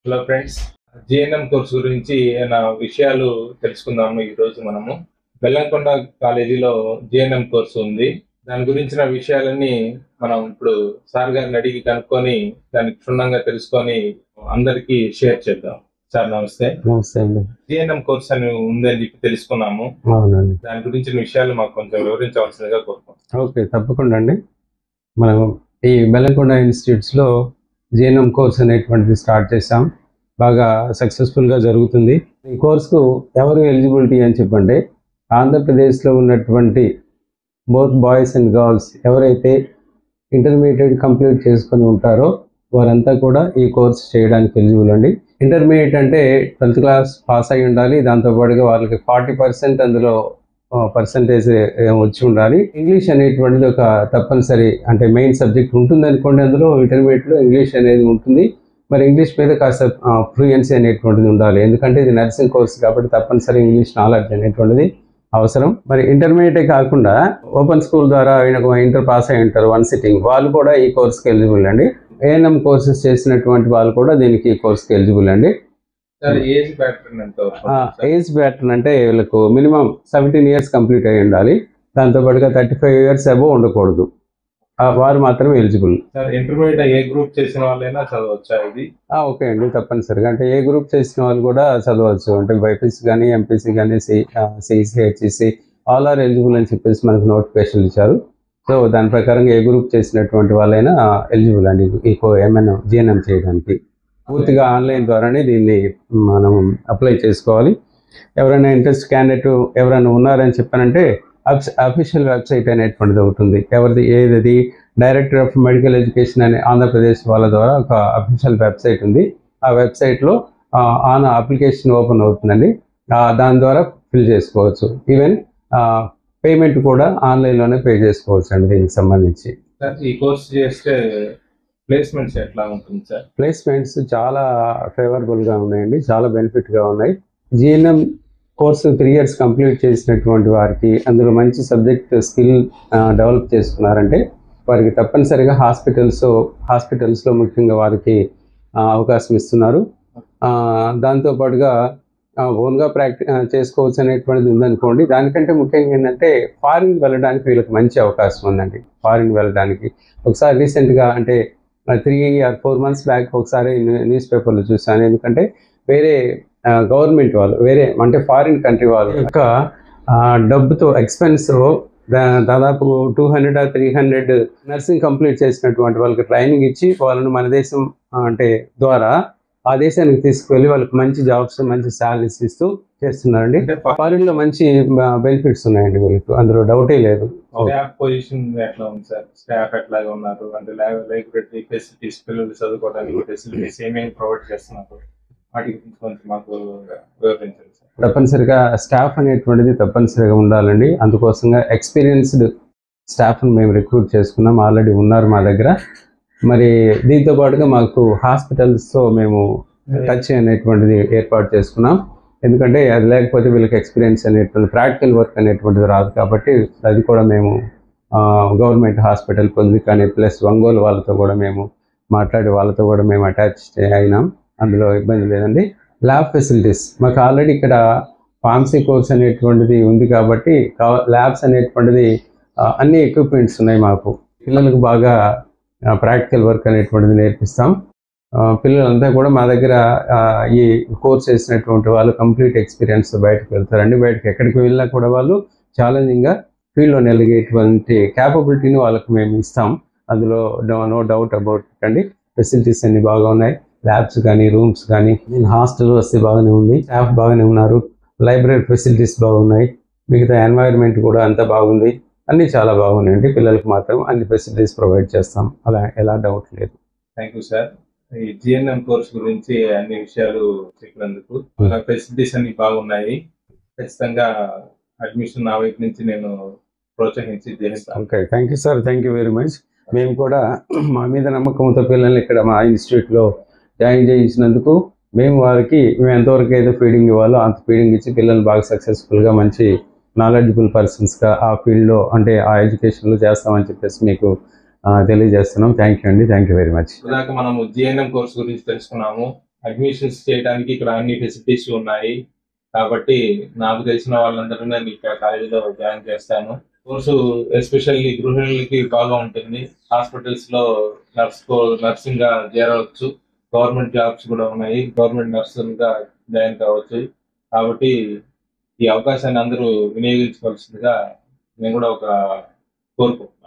Hello friends, GNM course గురించి నా విషయాలు తెలుసుకుందాము. ఈరోజు మనము బెల్లంకొండ కాలేజీలో జిఎన్ఎం కోర్సు ఉంది. దాని గురించిన విషయాలన్నీ మనం ఇప్పుడు సార్ గారిని అడిగి కనుక్కొని దాన్ని క్షుణ్ణంగా తెలుసుకొని అందరికీ షేర్ చేద్దాం. సార్ నమస్తే. నమస్తే అండి. జిఎన్ఎం కోర్స్ అని ఉందని చెప్పి తెలుసుకున్నాము. అవునండి. దాని గురించిన విషయాలు మాకు కొంచెం వివరించవలసిందిగా కోరుకుంటున్నాం. ఓకే, తప్పకుండా అండి. మనం ఈ బెల్లంకొండ ఇన్స్టిట్యూట్స్లో జిఎన్ఎం కోర్స్ అనేటువంటిది స్టార్ట్ చేసాం. బాగా సక్సెస్ఫుల్గా జరుగుతుంది. ఈ కోర్సుకు ఎవరు ఎలిజిబిలిటీ అని చెప్పండి, ఆంధ్రప్రదేశ్లో ఉన్నటువంటి బోత్ బాయ్స్ అండ్ గర్ల్స్ ఎవరైతే ఇంటర్మీడియట్ కంప్లీట్ చేసుకొని ఉంటారో వారంతా కూడా ఈ కోర్స్ చేయడానికి ఎలిజిబుల్ అండి. ఇంటర్మీడియట్ అంటే 12th క్లాస్ పాస్ అయి ఉండాలి. దాంతోపాటుగా వాళ్ళకి 40% అందులో పర్సంటేజ్ వచ్చి ఉండాలి. ఇంగ్లీష్ అనేటువంటిది ఒక తప్పనిసరి అంటే మెయిన్ సబ్జెక్ట్ ఉంటుంది అనుకోండి. అందులో ఇంటర్మీడియట్లో ఇంగ్లీష్ అనేది ఉంటుంది. మరి ఇంగ్లీష్ మీద కాస్త ఫ్లూయెన్సీ అనేటువంటిది ఉండాలి. ఎందుకంటే ఇది నర్సింగ్ కోర్స్ కాబట్టి తప్పనిసరి ఇంగ్లీష్ నాలెడ్జ్ అనేటువంటిది అవసరం. మరి ఇంటర్మీడియటే కాకుండా ఓపెన్ స్కూల్ ద్వారా ఇంటర్ పాస్ అయి ఉంటారు వన్ సిట్టింగ్, వాళ్ళు కూడా ఈ కోర్స్కి ఎలిజిబుల్ అండి. ఏఎన్ఎం కోర్సెస్ చేసినటువంటి వాళ్ళు కూడా దీనికి ఈ కోర్స్కి ఎలిజిబుల్ అండి. ఏజ్ ప్యాటర్న్ ఎంత? ఏజ్ ప్యాటర్న్ అంటే వీళ్ళకు మినిమం 17 years కంప్లీట్ అయి ఉండాలి. దాంతోపాటుగా 35 years అబోవ్ ఉండకూడదు. వారు మాత్రమే ఎలిజిబుల్. సార్, ఇంటర్మీడియట్ ఏ గ్రూప్ చేసిన వాళ్ళైనా చదవచ్చా ఇది? ఓకే అండి, తప్పనిసరిగా అంటే ఏ గ్రూప్ చేసిన వాళ్ళు కూడా చదవచ్చు. అంటే బైపీసీ కానీ ఎంపీసీ కానీ CEC HEC all are eligible అని చెప్పేసి మనకు నోటిఫికేషన్ ఇచ్చారు. సో దాని ప్రకారంగా ఏ గ్రూప్ చేసినటువంటి వాళ్ళైనా ఎలిజిబుల్ అండి ఈ జిఎన్ఎం చేయడానికి. పూర్తిగా ఆన్లైన్ ద్వారానే దీన్ని మనం అప్లై చేసుకోవాలి. ఎవరైనా ఇంట్రెస్ట్ క్యాండిడేట్ ఎవరైనా ఉన్నారని చెప్పానంటే అఫీషియల్ వెబ్సైట్ అనేటువంటిది ఒకటి ఉంది. ఏది డైరెక్టర్ ఆఫ్ మెడికల్ ఎడ్యుకేషన్ అనే ఆంధ్రప్రదేశ్ వాళ్ళ ద్వారా ఒక అఫీషియల్ వెబ్సైట్ ఉంది. ఆ వెబ్సైట్లో ఆన్ అప్లికేషన్ ఓపెన్ అవుతుందండి. దాని ద్వారా ఫిల్ చేసుకోవచ్చు. ఈవెన్ పేమెంట్ కూడా ఆన్లైన్లోనే పే చేసుకోవచ్చు అండి దీనికి సంబంధించి. ఈ కోర్స్ చేస్తే ప్లేస్మెంట్స్ ఎట్లా ఉంటుంది సార్? ప్లేస్మెంట్స్ చాలా ఫేవరబుల్గా ఉన్నాయండి, చాలా బెనిఫిట్గా ఉన్నాయి. జిఎన్ఎం కోర్సు 3 years కంప్లీట్ చేసినటువంటి వారికి అందులో మంచి సబ్జెక్ట్ స్కిల్ డెవలప్ చేసుకున్నారంటే వారికి తప్పనిసరిగా హాస్పిటల్స్లో ముఖ్యంగా వారికి అవకాశం ఇస్తున్నారు. దాంతోపాటుగా ఓన్గా చేసుకోవచ్చు అనేటువంటిది ఉందనుకోండి. దానికంటే ముఖ్యంగా ఏంటంటే ఫారిన్ వెళ్ళడానికి వీళ్ళకి మంచి అవకాశం ఉందండి. ఫారిన్ వెళ్ళడానికి ఒకసారి రీసెంట్గా అంటే 3 or 4 months బ్యాక్ ఒకసారి న్యూస్ పేపర్లో చూసాను. ఎందుకంటే వేరే గవర్నమెంట్ వాళ్ళు అంటే ఫారిన్ కంట్రీ వాళ్ళు యొక్క డబ్బుతో ఎక్స్పెన్స్ దాదాపు 200 or 300 నర్సింగ్ కంప్లీట్ చేసినటువంటి వాళ్ళకి ట్రైనింగ్ ఇచ్చి వాళ్ళను మన దేశం అంటే ద్వారా ఆ దేశానికి తీసుకువెళ్ళి వాళ్ళకి మంచి జాబ్స్ మంచి శాలరీస్ ఇస్తూ చేస్తున్నారండి. ఫారిన్ లో మంచి బెనిఫిట్స్ ఉన్నాయండి వీళ్ళకి, అందులో డౌటే లేదు. స్టాఫ్ పొజిషన్ ఎట్లా ఉంది సార్? స్టాఫ్ ఎట్లాగా ఉన్నారు? అంటే లైబ్రరీ ఫెసిలిటీస్, పిల్లలు చదువుకోవడానికి ఫెసిలిటీస్ ఏమేమి ప్రొవైడ్ చేస్తున్నారు? వాటి గురించి కొంచెం మాకు వివరించండి సార్. తప్పనిసరిగా స్టాఫ్ అనేటువంటిది తప్పనిసరిగా ఉండాలండి. అందుకోసంగా ఎక్స్పీరియన్స్డ్ స్టాఫ్ని మేము రిక్రూట్ చేసుకున్నాం, ఆల్రెడీ ఉన్నారు మా దగ్గర. మరి దీంతో పాటుగా మాకు హాస్పిటల్స్తో మేము టచ్ అనేటువంటిది ఏర్పాటు చేసుకున్నాం. ఎందుకంటే అది లేకపోతే వీళ్ళకి ఎక్స్పీరియన్స్ అనేటువంటి ప్రాక్టికల్ వర్క్ అనేటువంటిది రాదు. కాబట్టి అది కూడా మేము గవర్నమెంట్ హాస్పిటల్ పొంది కానీ ప్లస్ ఒంగోలు వాళ్ళతో కూడా మేము మాట్లాడి వాళ్ళతో కూడా మేము అటాచ్ అయినాం. అందులో ఇబ్బంది లేదండి. ల్యాబ్ ఫెసిలిటీస్ మాకు ఆల్రెడీ ఇక్కడ ఫార్మసీ కోర్స్ అనేటువంటిది ఉంది కాబట్టి ల్యాబ్స్ అనేటువంటిది అన్ని ఎక్విప్మెంట్స్ ఉన్నాయి మాకు. పిల్లలకు బాగా ప్రాక్టికల్ వర్క్ అనేటువంటిది నేర్పిస్తాం. పిల్లలంతా కూడా మా దగ్గర ఈ కోర్స్ చేసినటువంటి వాళ్ళు కంప్లీట్ ఎక్స్పీరియన్స్ బయటకు వెళ్తారండి. బయటకు ఎక్కడికి వెళ్ళినా కూడా వాళ్ళు ఛాలెంజింగ్గా ఫీల్డ్లో నెలిగేటువంటి క్యాపబిలిటీని వాళ్ళకి మేము ఇస్తాం. అందులో నో డౌట్ అబౌట్ అండి. ఫెసిలిటీస్ అన్ని బాగా ఉన్నాయి. ల్యాబ్స్ కానీ రూమ్స్ కానీ, హాస్టల్ వస్తే బాగానే ఉంది, స్టాఫ్ బాగానే ఉన్నారు, లైబ్రరీ ఫెసిలిటీస్ బాగున్నాయి, మిగతా ఎన్వైర్న్మెంట్ కూడా అంతా బాగుంది, అన్నీ చాలా బాగున్నాయండి. పిల్లలకు మాత్రం అన్ని ఫెసిలిటీస్ ప్రొవైడ్ చేస్తాం, అలా ఎలా డౌట్ లేదు. Thank you sir. ఈ జిఎన్ఎం కోర్స్ గురించి అన్ని విషయాలు చెప్పినందుకు. ఫెసిలిటీస్ అన్ని బాగున్నాయి. ఖచ్చితంగా అడ్మిషన్ నా వైపు నుంచి నేను ప్రోత్సహించి చేస్తాను. Okay, thank you sir, thank you very much. మేము కూడా మా మీద నమ్మకంతో పిల్లల్ని ఇక్కడ మా ఇన్స్టిట్యూట్లో జాయిన్ చేయించినందుకు మేము ఎంతవరకు అయితే ఫీడింగ్ ఇవ్వాలో అంత ఫీడింగ్ ఇచ్చి పిల్లలు బాగా సక్సెస్ఫుల్గా మంచి నాలెడ్జబుల్ పర్సన్స్గా ఆ ఫీల్డ్లో అంటే ఆ ఎడ్యుకేషన్లో చేస్తామని చెప్పేసి మీకు తెలియజేస్తున్నాం. థ్యాంక్ యూ అండి, థ్యాంక్ యూ వెరీ మచ్. ఇందాక మనము జిఎన్ఎం కోర్స్ గురించి తెలుసుకున్నాము. అడ్మిషన్స్ చేయడానికి ఇక్కడ అన్ని ఫెసిలిటీస్ ఉన్నాయి. కాబట్టి నాకు తెలిసిన వాళ్ళందరూ నేను ఇక్కడ కాలేజీలో జాయిన్ చేస్తాను. కోర్సు ఎస్పెషల్లీ గృహిణులకి బాగా ఉంటుంది. హాస్పిటల్స్ లో నర్సింగ్ గా చేరవచ్చు. గవర్నమెంట్ జాబ్స్ కూడా ఉన్నాయి. గవర్నమెంట్ నర్సులుగా జాయిన్ కావచ్చు. కాబట్టి ఈ అవకాశాన్ని అందరూ వినియోగించుకోవాల్సిందిగా నేను కూడా కోరుకుంటున్నాను.